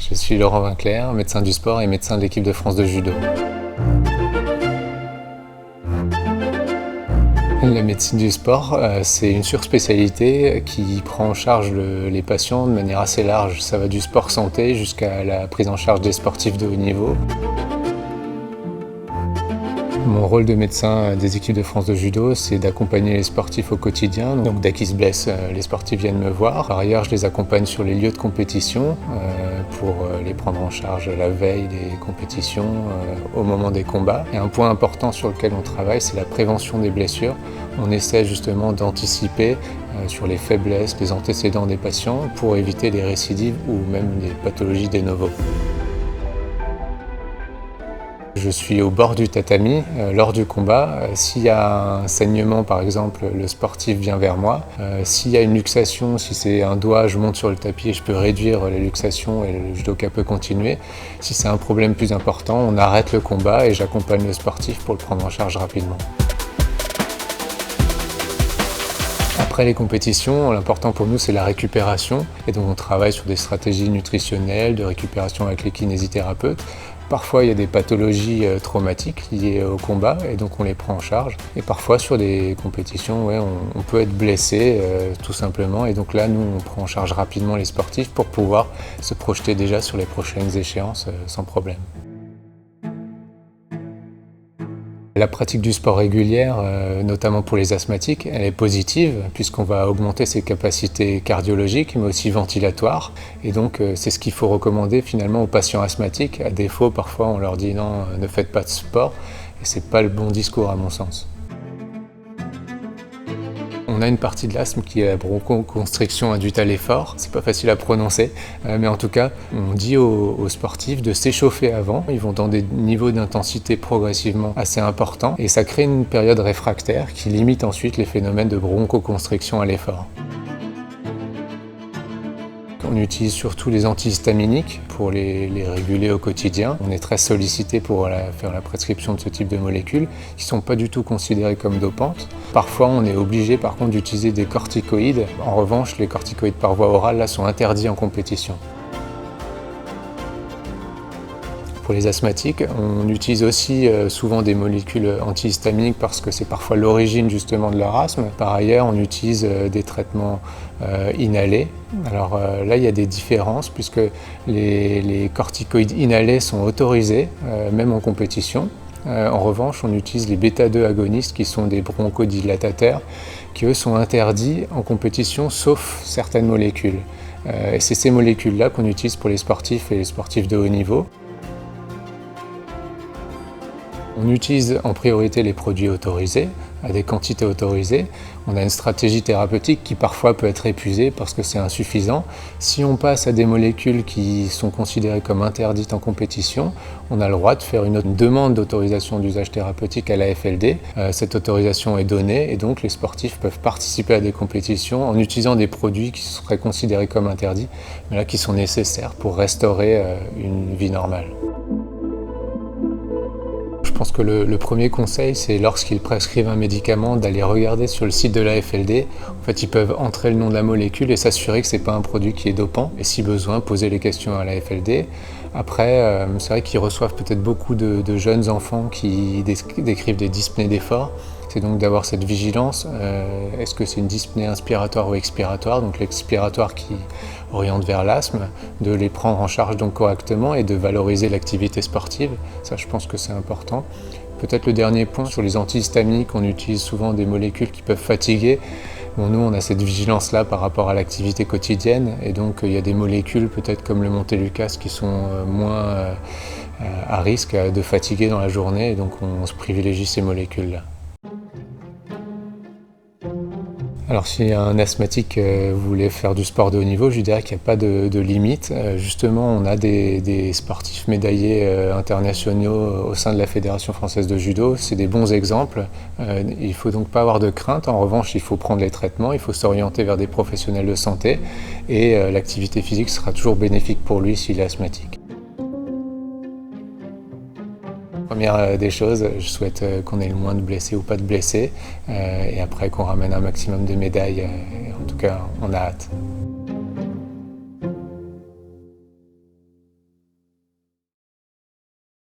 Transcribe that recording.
Je suis Laurent Vinclair, médecin du sport et médecin de l'équipe de France de judo. La médecine du sport, c'est une surspécialité qui prend en charge les patients de manière assez large. Ça va du sport santé jusqu'à la prise en charge des sportifs de haut niveau. Mon rôle de médecin des équipes de France de judo, c'est d'accompagner les sportifs au quotidien. Donc dès qu'ils se blessent, les sportifs viennent me voir. Par ailleurs, je les accompagne sur les lieux de compétition pour les prendre en charge la veille des compétitions, au moment des combats. Et un point important sur lequel on travaille, c'est la prévention des blessures. On essaie justement d'anticiper sur les faiblesses, les antécédents des patients pour éviter les récidives ou même les pathologies de novo. Je suis au bord du tatami lors du combat. S'il y a un saignement, par exemple, le sportif vient vers moi. S'il y a une luxation, si c'est un doigt, je monte sur le tapis et je peux réduire les luxations et le judoka peut continuer. Si c'est un problème plus important, on arrête le combat et j'accompagne le sportif pour le prendre en charge rapidement. Après les compétitions, l'important pour nous, c'est la récupération. Et donc on travaille sur des stratégies nutritionnelles, de récupération avec les kinésithérapeutes. Parfois, il y a des pathologies traumatiques liées au combat et donc on les prend en charge. Et parfois, sur des compétitions, on peut être blessé tout simplement. Et donc là, nous, on prend en charge rapidement les sportifs pour pouvoir se projeter déjà sur les prochaines échéances sans problème. La pratique du sport régulière, notamment pour les asthmatiques, elle est positive puisqu'on va augmenter ses capacités cardiologiques mais aussi ventilatoires. Et donc c'est ce qu'il faut recommander finalement aux patients asthmatiques. À défaut, parfois on leur dit non, ne faites pas de sport et c'est pas le bon discours à mon sens. On a une partie de l'asthme qui est la bronchoconstriction induite à l'effort. C'est pas facile à prononcer, mais en tout cas, on dit aux sportifs de s'échauffer avant. Ils vont dans des niveaux d'intensité progressivement assez importants et ça crée une période réfractaire qui limite ensuite les phénomènes de bronchoconstriction à l'effort. On utilise surtout les antihistaminiques pour les réguler au quotidien. On est très sollicité pour faire la prescription de ce type de molécules qui ne sont pas du tout considérées comme dopantes. Parfois, on est obligé par contre d'utiliser des corticoïdes. En revanche, les corticoïdes par voie orale là, sont interdits en compétition. Pour les asthmatiques, on utilise aussi souvent des molécules antihistaminiques parce que c'est parfois l'origine justement de leur asthme. Par ailleurs, on utilise des traitements inhalés. Alors là, il y a des différences puisque les corticoïdes inhalés sont autorisés, même en compétition. En revanche, on utilise les bêta-2 agonistes qui sont des bronchodilatateurs qui eux sont interdits en compétition sauf certaines molécules. Et c'est ces molécules-là qu'on utilise pour les sportifs et les sportifs de haut niveau. On utilise en priorité les produits autorisés, à des quantités autorisées. On a une stratégie thérapeutique qui parfois peut être épuisée parce que c'est insuffisant. Si on passe à des molécules qui sont considérées comme interdites en compétition, on a le droit de faire une demande d'autorisation d'usage thérapeutique à la FLD. Cette autorisation est donnée et donc les sportifs peuvent participer à des compétitions en utilisant des produits qui seraient considérés comme interdits, mais là qui sont nécessaires pour restaurer une vie normale. Je pense que le premier conseil, c'est lorsqu'ils prescrivent un médicament, d'aller regarder sur le site de la FLD. En fait, ils peuvent entrer le nom de la molécule et s'assurer que ce n'est pas un produit qui est dopant. Et si besoin, poser les questions à la FLD. Après, c'est vrai qu'ils reçoivent peut-être beaucoup de jeunes enfants qui décrivent des dyspnées d'effort. C'est donc d'avoir cette vigilance. Est-ce que c'est une dyspnée inspiratoire ou expiratoire? Donc l'expiratoire qui oriente vers l'asthme, de les prendre en charge donc correctement et de valoriser l'activité sportive. Ça, je pense que c'est important. Peut-être le dernier point, sur les antihistaminiques, on utilise souvent des molécules qui peuvent fatiguer. Bon, nous, on a cette vigilance-là par rapport à l'activité quotidienne et donc il y a des molécules, peut-être comme le Montelukast, qui sont moins à risque de fatiguer dans la journée et donc on se privilégie ces molécules-là. Alors si un asthmatique voulait faire du sport de haut niveau, je dirais qu'il n'y a pas de limite. Justement, on a des sportifs médaillés internationaux au sein de la Fédération française de judo. C'est des bons exemples. Il ne faut donc pas avoir de crainte. En revanche, il faut prendre les traitements, il faut s'orienter vers des professionnels de santé et l'activité physique sera toujours bénéfique pour lui s'il est asthmatique. Première des choses, je souhaite qu'on ait le moins de blessés ou pas de blessés et après qu'on ramène un maximum de médailles. En tout cas, on a hâte.